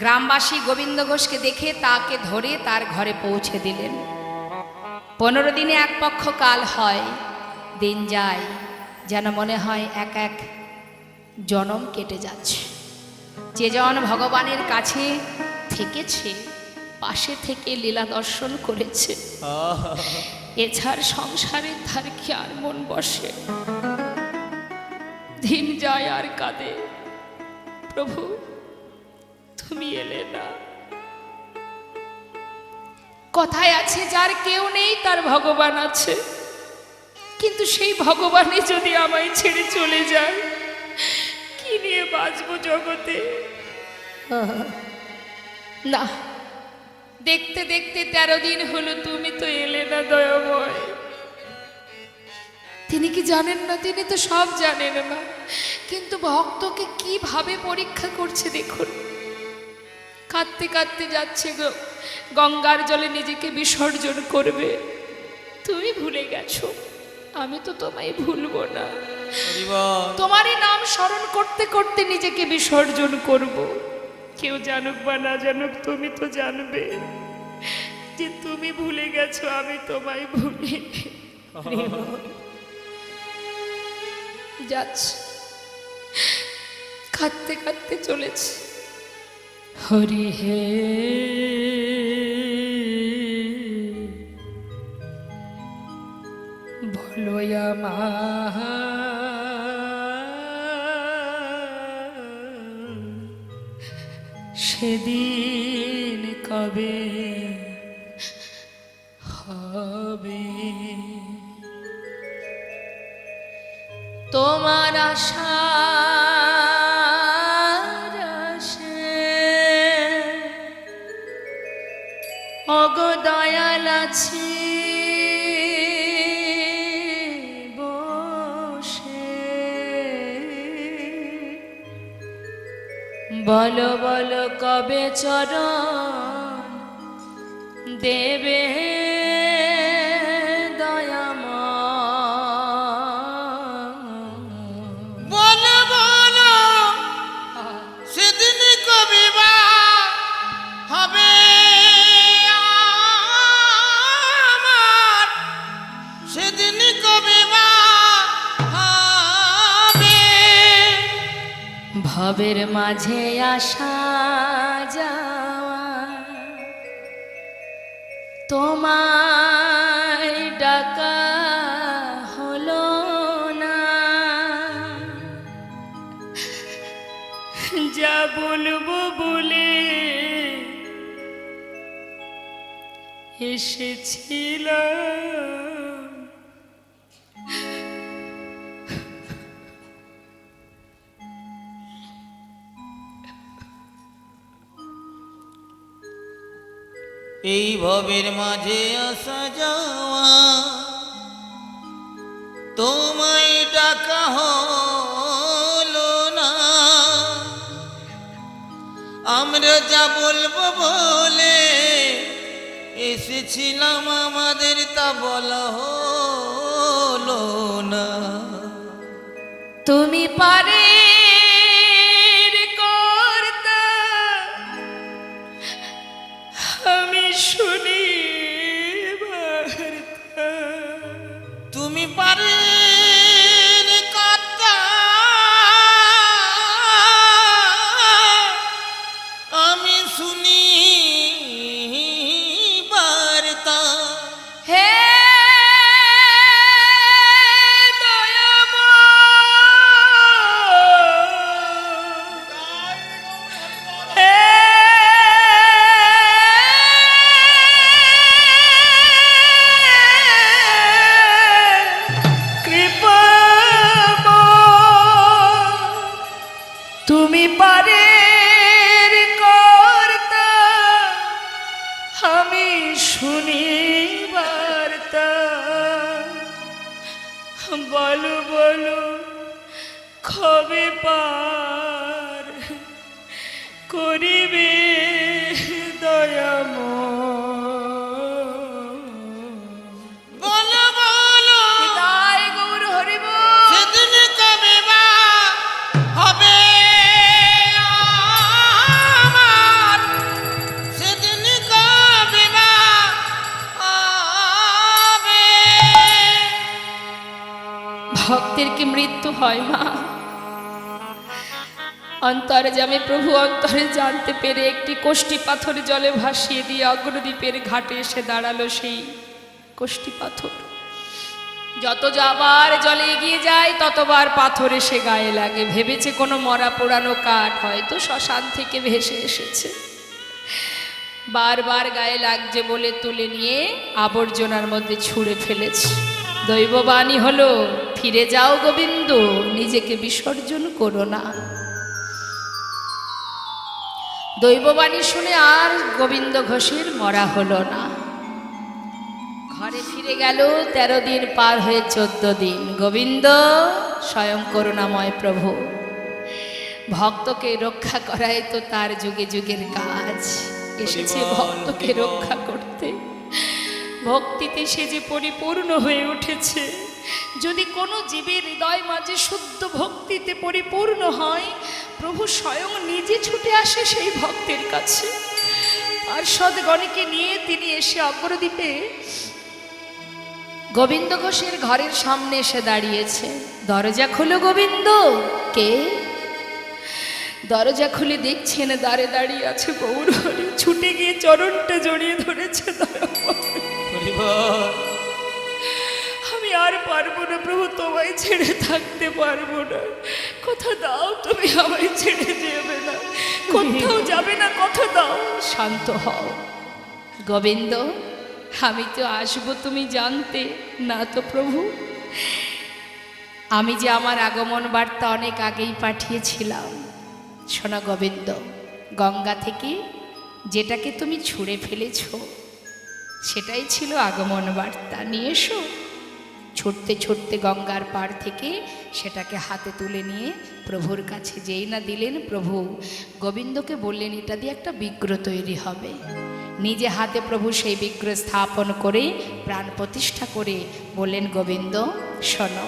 গ্রামবাসী গোবিন্দ ঘোষকে দেখে তাকে ধরে তার ঘরে পৌঁছে দিলেন। 15 দিনে এক পক্ষ কাল হয়, দিন যায়, যেন মনে হয় এক এক জনম কেটে যাচ্ছে। যে জন ভগবানের কাছে থেকেছে, পাশে থেকে লীলা দর্শন করেছে, এছাড় সংসারের ধারে কি আর মন বসে? দিন যায় আর কাঁদে, প্রভু তুমি এলে না। কথায় আছে যার কেউ নেই তার ভগবান আছে, কিন্তু সেই ভগবানই যদি আমায় ছেড়ে চলে যায়, কি নিয়ে বাঁচবো জগতে? না, দেখতে দেখতে 13 দিন হলো তুমি তো এলে না দয়াময়। তিনি কি জানেন না? তিনি তো সব জানেন না, কিন্তু ভক্তকে কিভাবে পরীক্ষা করছে দেখুন। কাঁদতে কাঁদতে যাচ্ছে গঙ্গার জলে নিজেকে বিসর্জন করবে। তুমি ভুলে গেছো, আমি তো তোমায় ভুলবো না। তোমারই নাম স্মরণ করতে করতে নিজেকে বিসর্জন করব। কেউ জানুক বা না জানুক, তুমি তো জানবে যে তুমি ভুলে গেছো, আমি তোমায় ভুলি। যাচ্ছে, কাঁদতে কাঁদতে চলেছে। হরি হে বলো সেদিন কবে হবে? তোমার আশার আশে ওগো দয়াল আছি বসে। বলো বলো কবে চরণ দেবে বলো বলো সেদিন কবে বা হবে আমার, সেদিন কবে বা হবে? ভবের মাঝে আসা যাওয়া তোমায় ডাকা হলো না। যা বলবো বলে এসেছিলাম, এই ভবের মাঝে আসা যাওয়া তোমায় ডাকা হলো না। আমরা যা বলবো বলে এসেছিলাম, আমাদের তা বলা হলো না। তুমি পারে করতে আমি শুনি বার্তা। তুমি পারে কথা আমি শুনি বার্তা। হে তুমি পারে কর্তা আমি শুনি বার্তা। বলো বলো কবে পার করিবে দয়াময়। বলো বলো তাই গৌর হরিব সেদিন কবে বা হবে আমার, সেদিন কবে বা হবে? ভক্তের কি মৃত্যু হয় মা? অন্তরে যাবে প্রভু অন্তরে জানতে পেরে একটি কোষ্ঠী পাথর জলে ভাসিয়ে দিয়ে অগ্রদ্বীপের ঘাটে এসে দাঁড়ালো সেই কোষ্ঠী পাথর। যত যাবার জলে এগিয়ে যায় ততবার পাথর এসে গায়ে লাগে। ভেবেছে কোনো মরা পোড়ানো কাঠ হয়তো শ্মশান থেকে ভেসে এসেছে, বারবার গায়ে লাগছে বলে তুলে নিয়ে আবর্জনার মধ্যে ছুঁড়ে ফেলেছে। দৈববাণী হলো, ফিরে যাও গোবিন্দ, নিজেকে বিসর্জন করো না। দৈববাণী শুনে আর গোবিন্দ ঘোষের মরা হলো না। ঘরে ফিরে গেল, 13 দিন পার হয়ে 14 দিন। গোবিন্দ স্বয়ং করুণাময় প্রভু, ভক্তকে রক্ষা করাই তো তার যুগে যুগের কাজ। এসেছে ভক্তকে রক্ষা করতে, ভক্তিতে সে যে পরিপূর্ণ হয়ে উঠেছে। যদি কোনো জীবের হৃদয় মাঝে শুদ্ধ ভক্তিতে পরিপূর্ণ হয়, প্রভু স্বয়ং নিজে ছুটে আসে সেই ভক্তের কাছে। পার্ষদগণকে নিয়ে তিনি এসে অগ্রদ্বীপে গোবিন্দ ঘোষের ঘরের সামনে এসে দাঁড়িয়েছে। দরজা খোলো গোবিন্দ। কে? দরজা খুলে দেখছেন দ্বারে দাঁড়িয়ে আছে গৌরহরি। ছুটে গিয়ে চরণটা জড়িয়ে ধরেছে। আমি আর পারবো না প্রভু, তোমায় ছেড়ে থাকতে পারবো না। কথা দাও তুমি আমায় ছেড়ে যাবে না, কোথাও যাবে না, কথা দাও। শান্ত হও গোবিন্দ, আমি তো আসবো তুমি জানতে না তো প্রভু। আমি যে আমার আগমন বার্তা অনেক আগেই পাঠিয়েছিলাম। শোনো গোবিন্দ, গঙ্গা থেকে যেটাকে তুমি ছুঁড়ে ফেলেছ সেটাই ছিল আগমন বার্তা। নিয়ে এসো। ছুটতে ছুটতে গঙ্গার পাড় থেকে সেটাকে হাতে তুলে নিয়ে প্রভুর কাছে যেই না দিলেন, প্রভু গোবিন্দকে বললেন এটা দিয়ে একটা বিগ্রহ তৈরি হবে। নিজে হাতে প্রভু সেই বিগ্রহ স্থাপন করে প্রাণ প্রতিষ্ঠা করে বললেন, গোবিন্দ শোনো,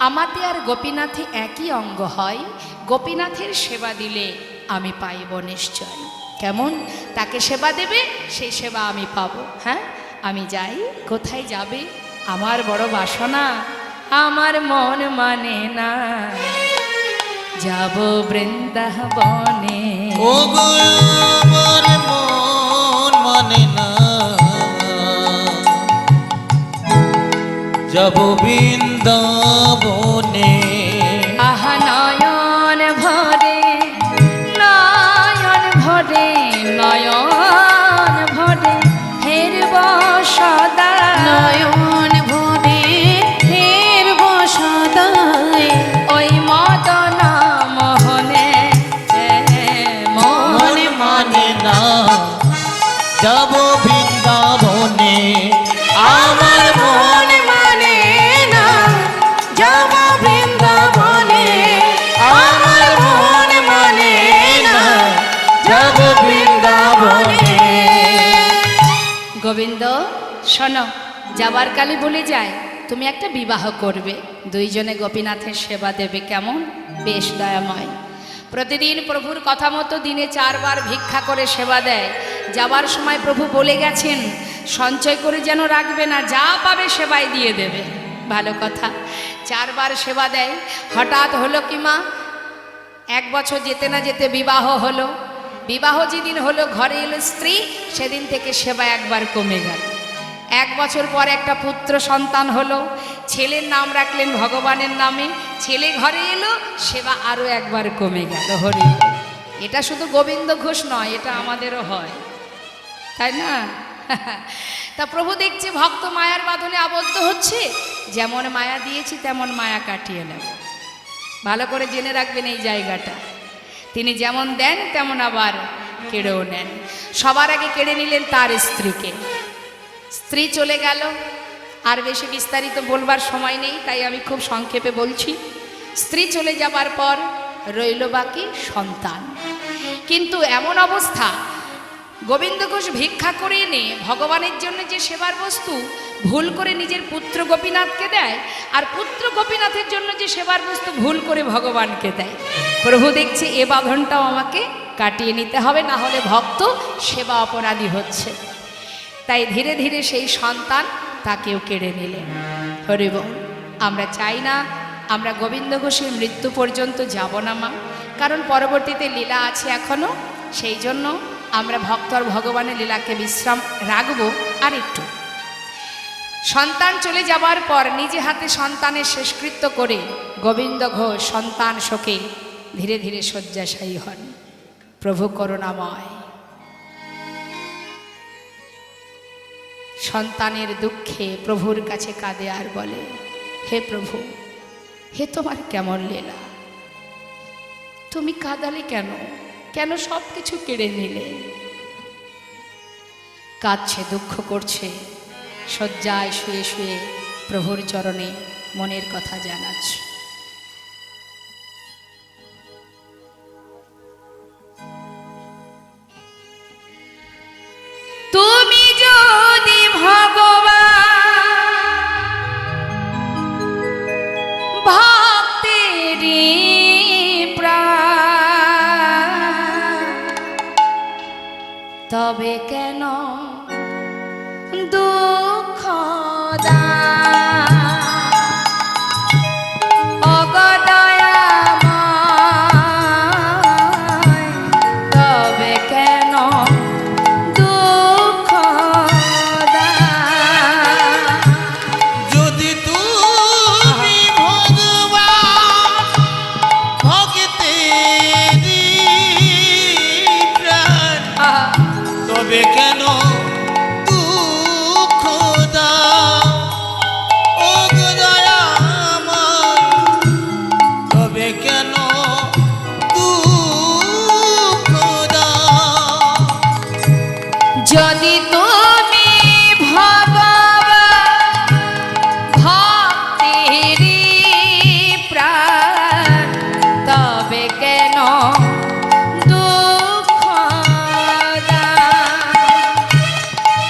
আমাতে আর গোপীনাথে একই অঙ্গ হয়, গোপীনাথের সেবা দিলে আমি পাইব নিশ্চয়। কেমন? তাকে সেবা দেবে, সেই সেবা আমি পাবো। হ্যাঁ, আমি যাই। কোথায় যাবে? আমার বড় বাসনা, আমার মন মানে না, যাব বৃন্দাবনে। ও গো আমার মন মানে না, যাব বৃন্দাবনে। আহা নয়ন ভরে, নয়ন ভরে, নয়ন ভরে হেরব সদা। নয়ন ভরে হেরব সদাই, ওই মদন মোহনে মন মানে না, যাব বৃন্দাবনে। আমার মন মানে না, যাব বৃন্দাবনে। আমার মন মানে না, যাব বৃন্দাবনে। গোবিন্দ শোনো, যাবার কালে বলে যায় তুমি একটা বিবাহ করবে, দুইজনে গোপীনাথের সেবা দেবে। কেমন? বেশ দয়াময়। প্রতিদিন প্রভুর কথা মতো দিনে 4 বার ভিক্ষা করে সেবা দেয়। যাবার সময় প্রভু বলে গেছেন সঞ্চয় করে যেন রাখবে না, যা পাবে সেবায় দিয়ে দেবে। ভালো কথা। 4 বার সেবা দেয়। হঠাৎ হলো কি মা, 1 বছর যেতে না যেতে বিবাহ হলো। বিবাহ যেদিন হলো, ঘরে এলো স্ত্রী, সেদিন থেকে সেবা একবার কমে গেল। 1 বছর পর একটা পুত্র সন্তান হলো, ছেলের নাম রাখলেন ভগবানের নামে। ছেলে ঘরে এলো, সেবা আরও একবার কমে গেল। হরি, এটা শুধু গোবিন্দ ঘোষ নয়, এটা আমাদেরও হয়, তাই না? তা প্রভু দেখছে ভক্ত মায়ার বাঁধনে আবদ্ধ হচ্ছে, যেমন মায়া দিয়েছি তেমন মায়া কাটিয়ে নেব। ভালো করে জেনে রাখবেন এই জায়গাটা। তিনি যেমন দেন তেমন আবার কেড়েও নেন। সবার আগে কেড়ে নিলেন তার স্ত্রীকে। স্ত্রী চলে গেল, আর বেশি বিস্তারিত বলবার সময় নেই, তাই আমি খুব সংক্ষেপে বলছি। স্ত্রী চলে যাবার পর রইল বাকি সন্তান। কিন্তু এমন অবস্থা, গোবিন্দ ঘোষ ভিক্ষা করে এনে ভগবানের জন্য যে সেবার বস্তু ভুল করে নিজের পুত্র গোপীনাথকে দেয়, আর পুত্র গোপীনাথের জন্য যে সেবার বস্তু ভুল করে ভগবানকে দেয়। প্রভু দেখছে এ বাঁধনটাও আমাকে কাটিয়ে নিতে হবে, না হলে ভক্ত সেবা অপরাধী হচ্ছে। তাই ধীরে ধীরে সেই সন্তান তাকেও কেড়ে নিলেন। হরি বল। আমরা চাই না আমরা গোবিন্দ ঘোষের মৃত্যু পর্যন্ত যাব না মা, কারণ পরবর্তীতে লীলা আছে এখনো। সেই জন্য আমরা ভক্ত আর ভগবানের লীলাকে বিশ্রাম রাখবো আর একটু। সন্তান চলে যাবার পর নিজে হাতে সন্তানের শেষকৃত্য করে গোবিন্দ ঘোষ সন্তান শোকে ধীরে ধীরে শয্যাশায়ী হন। প্রভু করুণাময়, সন্তানের দুঃখে প্রভুর কাছে কাঁদে আর বলে, হে প্রভু, হে তোমার কেমন লীলা, তুমি কাঁদালে কেন, কেন সব কিছু কেড়ে নিলে? কাঁদছে, দুঃখ করছে, শয্যায় শুয়ে শুয়ে প্রভুর চরণে মনের কথা জানাচ্ছে। তুমি যদি ভগবান ভক্তেরই প্রাণ, তবে কেন দুঃখ দাও? অগদয়াময়, তবে কেন দুঃখ দাও? যদি তুমি ভগবান ভক্তেরই প্রাণ, তবে কেন দুঃখ দাও? ও দয়াময়, তবে কেন দুঃখ দাও? যদি তুমি ভগবান ভক্তেরই প্রাণ, তবে কেন দুঃখ দাও?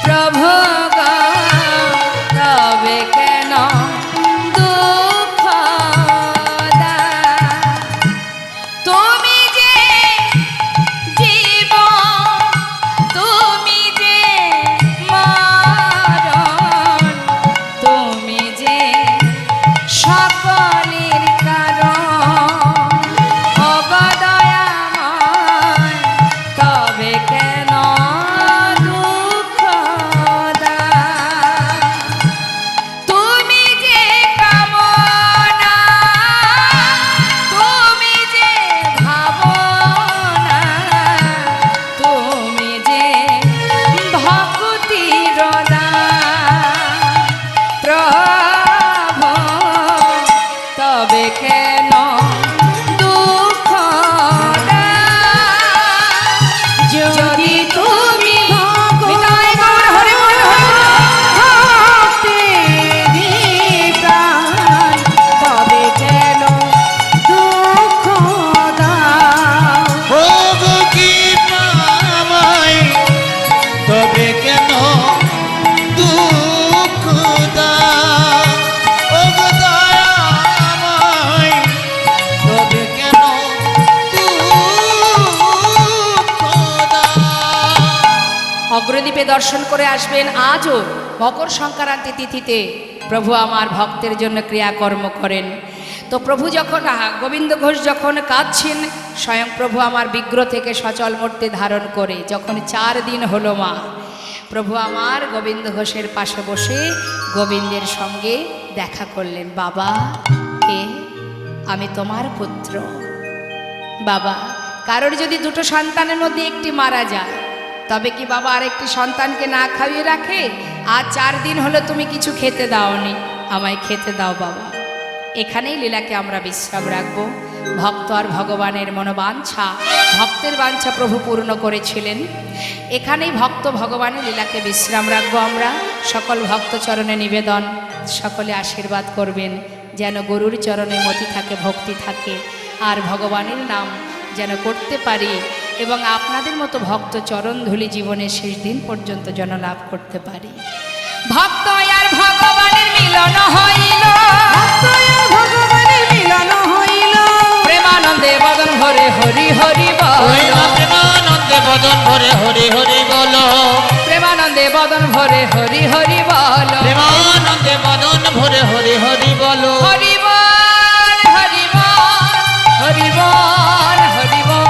প্রভু গো, তবে কেন দুঃখ দাও? তুমি যে জীবন, তুমি যে মরণ, তুমি যে সকলের কারণ। অগদয়াময়, তবে কেন দুঃখ দাও? তুমি যে কামনা, তুমি যে ভাবনা, তুমি যে ভক্তির দান। প্রভু, তবে কেন দুঃখ দাও? যদি তুমি বিদায় গৌর হরি বল ভক্তেরই প্রাণ, তবে কেন দুঃখ দাও? ও গো কি পামাই, তবে কেন দুঃখ দাও? ও গো দয়াময়, তবে কেন দুঃখ দাও? অগ্রদ্বীপে দর্শন করে আসবেন। আজও মকর সংক্রান্তি তিথিতে প্রভু আমার ভক্তের জন্য ক্রিয়াকর্ম করেন। তো প্রভু যখন গোবিন্দ ঘোষ যখন কাঁদছেন, স্বয়ং প্রভু আমার বিগ্রহ থেকে সচল মূর্তি ধারণ করে যখন 4 দিন হলো মা, প্রভু আমার গোবিন্দ ঘোষের পাশে বসে গোবিন্দের সঙ্গে দেখা করলেন। বাবা, কে? আমি তোমার পুত্র। বাবা, কারোর যদি দুটো সন্তানের মধ্যে একটি মারা যায়, তবে কি বাবা আরেকটি সন্তানকে না খাইয়ে রাখে? আজ 4 দিন হলো তুমি কিছু খেতে দাওনি, আমায় খেতে দাও বাবা। এখানেই লীলাকে আমরা বিশ্রাম রাখবো। ভক্ত আর ভগবানের মনোবাঞ্ছা, ভক্তের বাঞ্ছা প্রভু পূর্ণ করেছিলেন। এখানেই ভক্ত ভগবানের লীলাকে বিশ্রাম রাখবো আমরা। সকল ভক্ত চরণে নিবেদন, সকলে আশীর্বাদ করবেন যেন গরুর চরণে মতি থাকে, ভক্তি থাকে, আর ভগবানের নাম যেন করতে পারি এবং আপনাদের মতো ভক্ত চরণ ধুলি জীবনের শেষ দিন পর্যন্ত যেন লাভ করতে পারি। ভক্ত আর ভগবানের মিলন হইল, ভক্ত আর ভগবানের মিলন হইল, প্রেমানন্দে বদন ভরে হরি হরি ওই বল। মা প্রেমানন্দে বদন ভরে হরি হরি বলো, প্রেমানন্দে বদন ভরে হরি হরি বল। প্রেমানন্দে বদন ভরে হরি হরি বলো। হরি বল, হরি বল, হরি বল, হরি বল।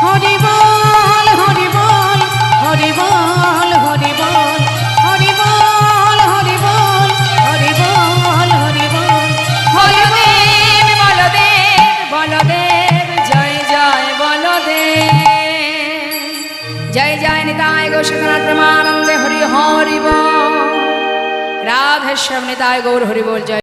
হরি বল, হরি বল, হরি বল, হরি বল, হরি বল, হরি বল, নিতাই গৌশকনাথ প্রেমানন্দে হরি হরি বল। রাধেশ্যাম নিতাই গৌর হরি বল। জয়